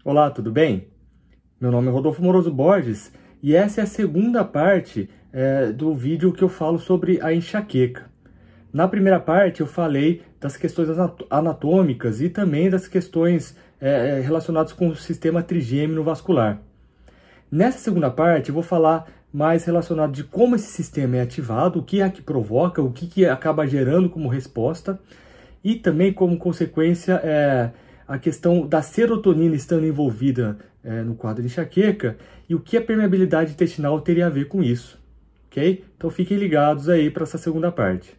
Olá, tudo bem? Meu nome é Rodolfo Moroso Borges e essa é a segunda parte do vídeo que eu falo sobre a enxaqueca. Na primeira parte eu falei das questões anatômicas e também das questões relacionadas com o sistema trigêmeo vascular. Nessa segunda parte eu vou falar mais relacionado de como esse sistema é ativado, o que é que provoca, o que acaba gerando como resposta e também como consequência a questão da serotonina estando envolvida no quadro de enxaqueca e o que a permeabilidade intestinal teria a ver com isso, ok? Então fiquem ligados aí para essa segunda parte.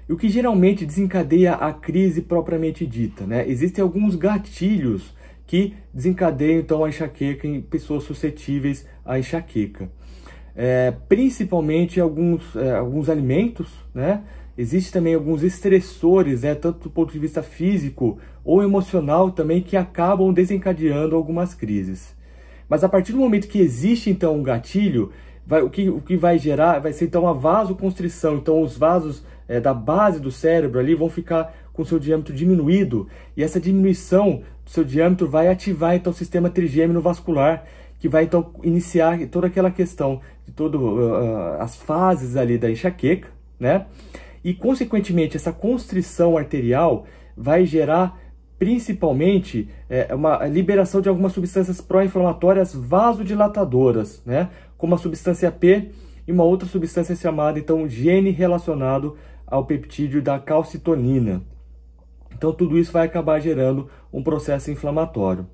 E o que geralmente desencadeia a crise propriamente dita, né? Existem alguns gatilhos que desencadeiam então a enxaqueca em pessoas suscetíveis à enxaqueca. Principalmente alguns alimentos, né? Existem também alguns estressores, né? Tanto do ponto de vista físico ou emocional também, que acabam desencadeando algumas crises. Mas a partir do momento que existe então um gatilho, o que vai gerar vai ser então uma vasoconstrição. Então os vasos da base do cérebro ali vão ficar com seu diâmetro diminuído, e essa diminuição do seu diâmetro vai ativar então o sistema trigêmeo vascular, que vai então iniciar toda aquela questão de todas as fases ali da enxaqueca, né? E consequentemente essa constrição arterial vai gerar principalmente uma liberação de algumas substâncias pró-inflamatórias vasodilatadoras, né? Como a substância P e uma outra substância chamada então gene relacionado ao peptídeo da calcitonina. Então tudo isso vai acabar gerando um processo inflamatório.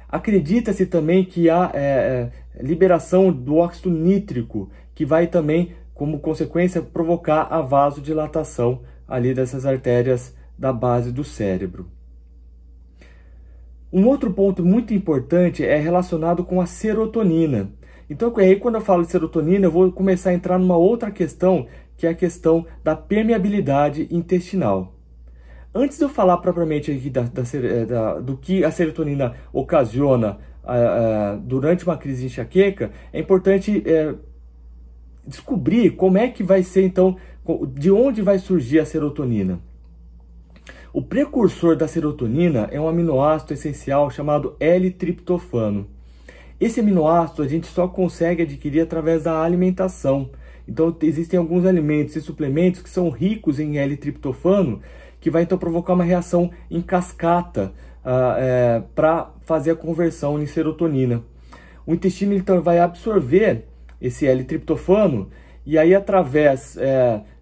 Acredita-se também que há liberação do óxido nítrico, que vai também, como consequência, provocar a vasodilatação ali dessas artérias da base do cérebro. Um outro ponto muito importante é relacionado com a serotonina. Então, aí, quando eu falo de serotonina, eu vou começar a entrar numa outra questão, que é a questão da permeabilidade intestinal. Antes de eu falar propriamente aqui do que a serotonina ocasiona durante uma crise de enxaqueca, é importante descobrir como é que vai ser, então, de onde vai surgir a serotonina. O precursor da serotonina é um aminoácido essencial chamado L-triptofano. Esse aminoácido a gente só consegue adquirir através da alimentação. Então, existem alguns alimentos e suplementos que são ricos em L-triptofano, que vai então provocar uma reação em cascata para fazer a conversão em serotonina. O intestino então vai absorver esse L-triptofano e aí através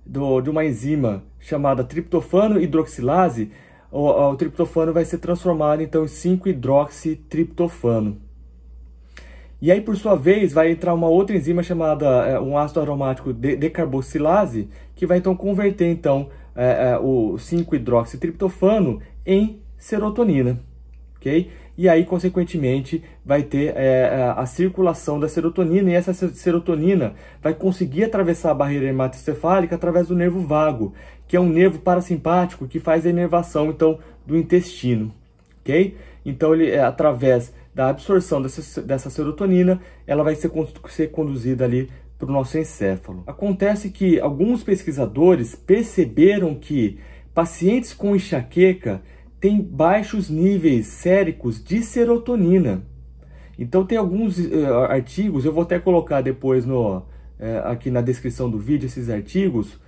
de uma enzima chamada triptofano hidroxilase, o triptofano vai ser transformado então em 5-hidroxitriptofano. E aí, por sua vez, vai entrar uma outra enzima chamada um ácido aromático decarboxilase, que vai então converter então o 5-hidroxitriptofano em serotonina, ok? E aí, consequentemente, vai ter a circulação da serotonina, e essa serotonina vai conseguir atravessar a barreira hematoencefálica através do nervo vago, que é um nervo parasimpático que faz a inervação então do intestino, ok? Então, através da absorção dessa serotonina, ela vai ser conduzida ali para o nosso encéfalo. Acontece que alguns pesquisadores perceberam que pacientes com enxaqueca têm baixos níveis séricos de serotonina. Então tem alguns artigos, eu vou até colocar depois aqui na descrição do vídeo esses artigos,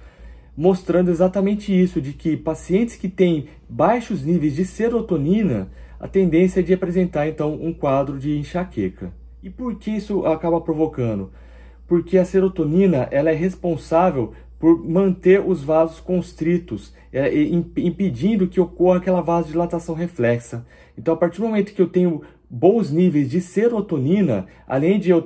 mostrando exatamente isso, de que pacientes que têm baixos níveis de serotonina, a tendência é de apresentar então um quadro de enxaqueca. E por que isso acaba provocando? Porque a serotonina ela é responsável por manter os vasos constritos, impedindo que ocorra aquela vasodilatação reflexa. Então, a partir do momento que eu tenho bons níveis de serotonina, além de eu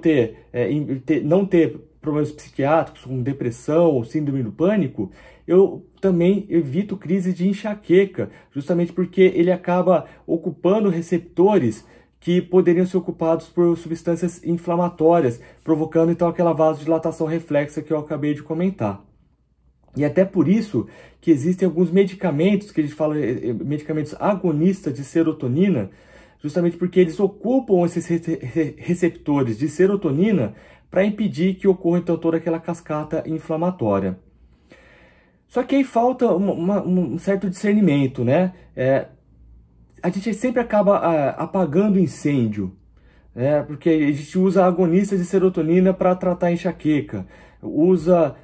não ter problemas psiquiátricos, como depressão ou síndrome do pânico, eu também evito crise de enxaqueca, justamente porque ele acaba ocupando receptores que poderiam ser ocupados por substâncias inflamatórias, provocando então aquela vasodilatação reflexa que eu acabei de comentar. E até por isso que existem alguns medicamentos, que a gente fala medicamentos agonistas de serotonina, justamente porque eles ocupam esses receptores de serotonina para impedir que ocorra então toda aquela cascata inflamatória. Só que aí falta um certo discernimento, né? A gente sempre acaba apagando incêndio, né? Porque a gente usa agonistas de serotonina para tratar enxaqueca, usa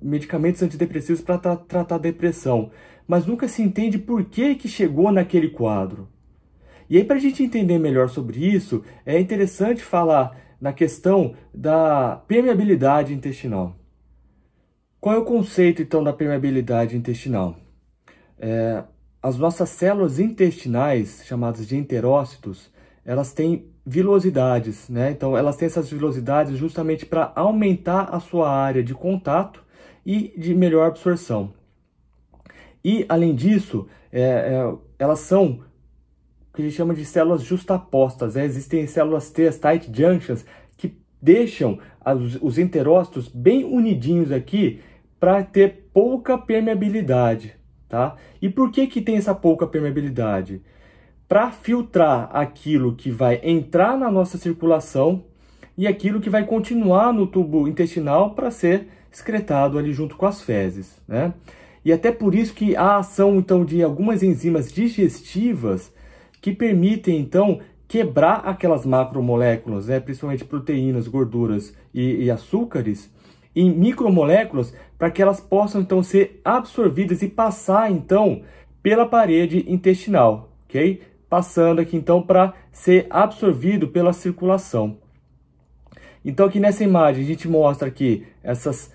medicamentos antidepressivos para tratar depressão, mas nunca se entende por que chegou naquele quadro. E aí, para a gente entender melhor sobre isso, é interessante falar na questão da permeabilidade intestinal. Qual é o conceito, então, da permeabilidade intestinal? As nossas células intestinais, chamadas de enterócitos, elas têm vilosidades, né? Então, elas têm essas vilosidades justamente para aumentar a sua área de contato e de melhor absorção. E, além disso, elas são o que a gente chama de células justapostas, né? Existem células T, as tight junctions, que deixam os enterócitos bem unidinhos aqui para ter pouca permeabilidade, tá? E por que tem essa pouca permeabilidade? Para filtrar aquilo que vai entrar na nossa circulação e aquilo que vai continuar no tubo intestinal para ser excretado ali junto com as fezes, né? E até por isso que a ação, então, de algumas enzimas digestivas que permitem, então, quebrar aquelas macromoléculas, né, principalmente proteínas, gorduras e açúcares, em micromoléculas, para que elas possam, então, ser absorvidas e passar, então, pela parede intestinal, ok? Passando aqui, então, para ser absorvido pela circulação. Então, aqui nessa imagem, a gente mostra aqui essas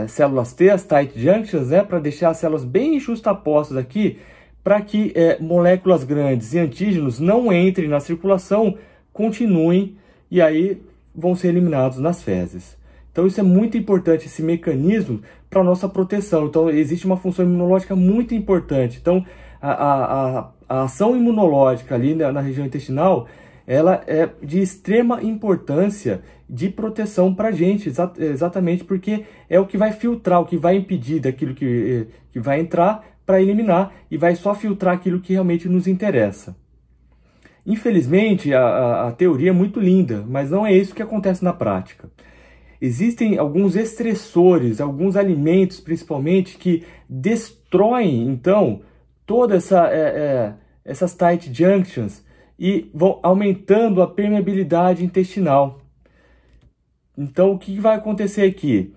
células T, as tight junctions, né, para deixar as células bem justapostas aqui, para que moléculas grandes e antígenos não entrem na circulação, continuem e aí vão ser eliminados nas fezes. Então isso é muito importante, esse mecanismo, para a nossa proteção. Então existe uma função imunológica muito importante. Então a ação imunológica ali na região intestinal, ela é de extrema importância de proteção para a gente, exatamente porque é o que vai filtrar, o que vai impedir daquilo que vai entrar, para eliminar, e vai só filtrar aquilo que realmente nos interessa. Infelizmente, a teoria é muito linda, mas não é isso que acontece na prática. Existem alguns estressores, alguns alimentos principalmente, que destroem, então, todas essas tight junctions e vão aumentando a permeabilidade intestinal. Então, o que vai acontecer aqui?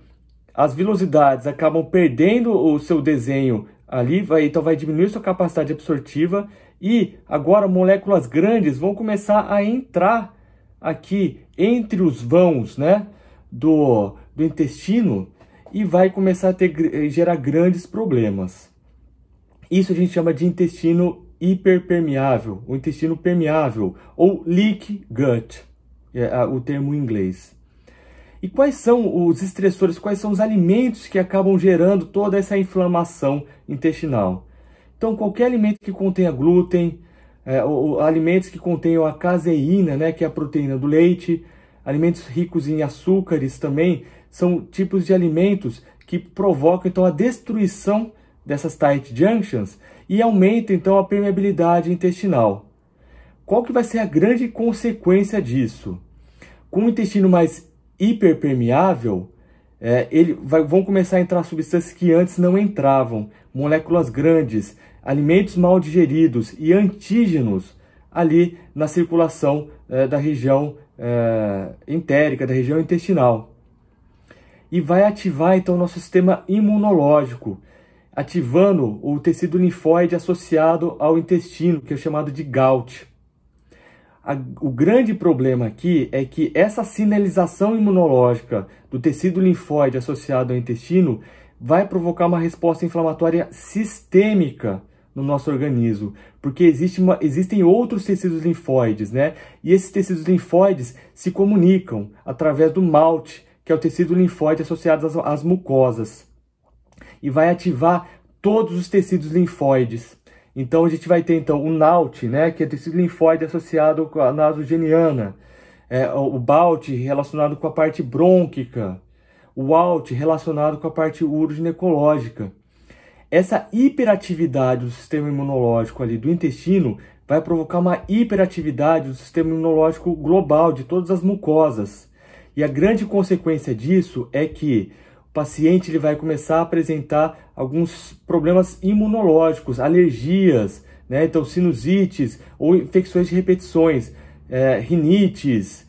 As vilosidades acabam perdendo o seu desenho ali, então vai diminuir sua capacidade absortiva e agora moléculas grandes vão começar a entrar aqui entre os vãos, né, do intestino e vai começar a gerar grandes problemas. Isso a gente chama de intestino hiperpermeável, o intestino permeável, ou leaky gut, é o termo em inglês. E quais são os estressores, quais são os alimentos que acabam gerando toda essa inflamação intestinal? Então, qualquer alimento que contenha glúten, alimentos que contenham a caseína, né, que é a proteína do leite, alimentos ricos em açúcares também, são tipos de alimentos que provocam, então, a destruição dessas tight junctions e aumentam, então, a permeabilidade intestinal. Qual que vai ser a grande consequência disso? Com o intestino mais hiperpermeável, vão começar a entrar substâncias que antes não entravam, moléculas grandes, alimentos mal digeridos e antígenos ali na circulação da região entérica, da região intestinal. E vai ativar então o nosso sistema imunológico, ativando o tecido linfóide associado ao intestino, que é chamado de GALT. O grande problema aqui é que essa sinalização imunológica do tecido linfóide associado ao intestino vai provocar uma resposta inflamatória sistêmica no nosso organismo, porque existem outros tecidos linfóides, né? E esses tecidos linfóides se comunicam através do MALT, que é o tecido linfóide associado às mucosas, e vai ativar todos os tecidos linfóides. Então a gente vai ter então o NALT, né, que é tecido linfóide associado com a nasogeniana, o BALT relacionado com a parte brônquica, o ALT relacionado com a parte uroginecológica. Essa hiperatividade do sistema imunológico ali do intestino vai provocar uma hiperatividade do sistema imunológico global de todas as mucosas. E a grande consequência disso é que paciente ele vai começar a apresentar alguns problemas imunológicos, alergias, né? Então sinusites ou infecções de repetições, rinites,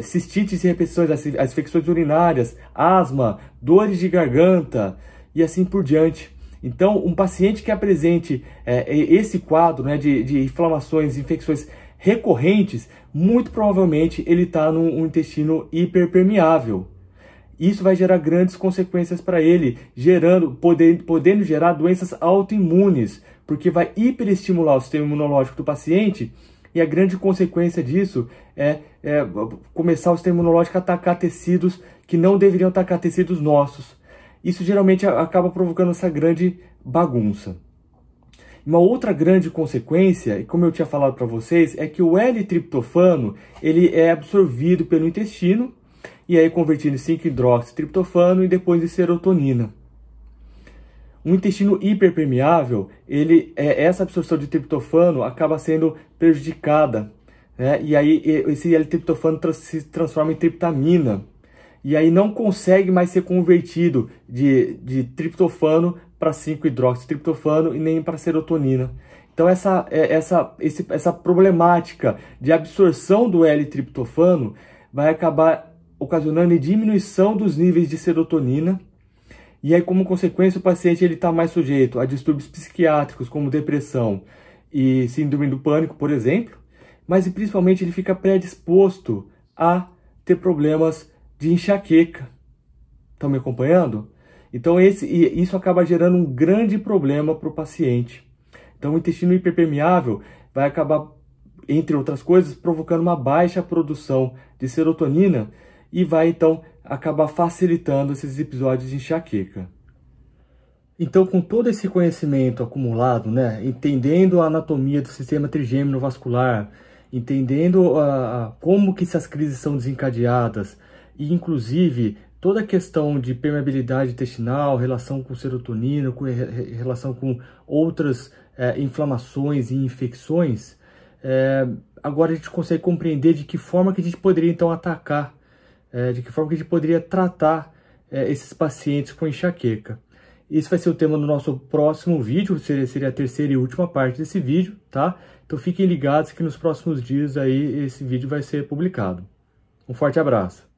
cistites e repetições, as infecções urinárias, asma, dores de garganta e assim por diante. Então, um paciente que apresente esse quadro, né, de inflamações, infecções recorrentes, muito provavelmente ele está num intestino hiperpermeável. Isso vai gerar grandes consequências para ele, podendo gerar doenças autoimunes, porque vai hiperestimular o sistema imunológico do paciente, e a grande consequência disso é começar o sistema imunológico a atacar tecidos que não deveriam atacar tecidos nossos. Isso geralmente acaba provocando essa grande bagunça. Uma outra grande consequência, como eu tinha falado para vocês, é que o L-triptofano ele é absorvido pelo intestino e aí convertido em 5-hidroxitriptofano e depois em serotonina. Um intestino hiperpermeável, essa absorção de triptofano acaba sendo prejudicada, né? E aí esse L-triptofano se transforma em triptamina. E aí não consegue mais ser convertido de triptofano para 5-hidroxitriptofano e nem para serotonina. Então essa problemática de absorção do L-triptofano vai acabar ocasionando diminuição dos níveis de serotonina. E aí, como consequência, o paciente está mais sujeito a distúrbios psiquiátricos, como depressão e síndrome do pânico, por exemplo. Mas principalmente ele fica predisposto a ter problemas de enxaqueca. Estão me acompanhando? Então isso acaba gerando um grande problema para o paciente. Então o intestino hiperpermeável vai acabar, entre outras coisas, provocando uma baixa produção de serotonina e vai então acabar facilitando esses episódios de enxaqueca. Então, com todo esse conhecimento acumulado, né, entendendo a anatomia do sistema trigêmeo vascular, entendendo como que essas crises são desencadeadas, e inclusive toda a questão de permeabilidade intestinal, relação com serotonina, relação com outras inflamações e infecções, agora a gente consegue compreender de que forma que a gente poderia então atacar, de que forma que a gente poderia tratar esses pacientes com enxaqueca. Esse vai ser o tema do nosso próximo vídeo, seria a terceira e última parte desse vídeo, tá? Então fiquem ligados que nos próximos dias aí esse vídeo vai ser publicado. Um forte abraço!